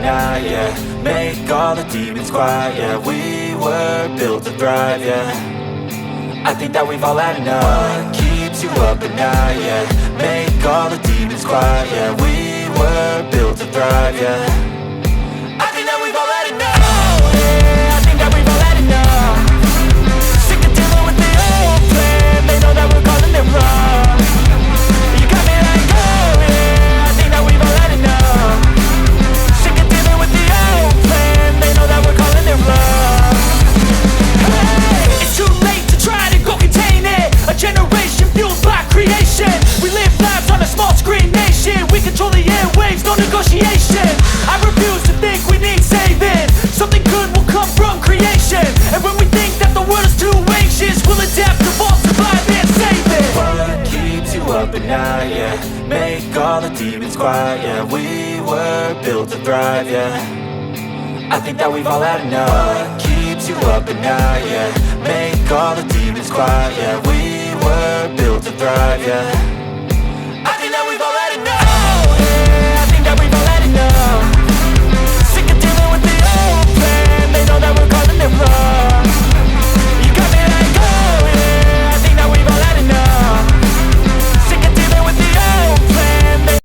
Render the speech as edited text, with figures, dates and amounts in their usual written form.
night, yeah. Make all the demons quiet, yeah. We were built to thrive, yeah. I think that we've all had enough. What keeps you up at night, yeah. Make all the demons quiet, yeah. We were built to thrive, yeah. I think that we've all had enough. Oh, yeah, I think that we've all had enough. Sick of dealing with the old plan. They know that we're calling it wrong. You got me like, oh yeah, I think that we've all had enough. Sick of dealing with the old plan. They know that we're calling it wrong. Hey, it's too late to try to go contain it. A generation fueled by creation. We live lives on a small screen nation. We control the airwaves, no negotiation. I refuse to think we need saving. Something good will come from creation. And when we think that the world is too anxious, we'll adapt, evolve, survive, and save it. What keeps you up at night, yeah. Make all the demons quiet, yeah. We were built to thrive, yeah. I think that we've all had enough. What keeps you up at night, yeah. Make all the demons quiet, yeah. We were built to thrive, yeah.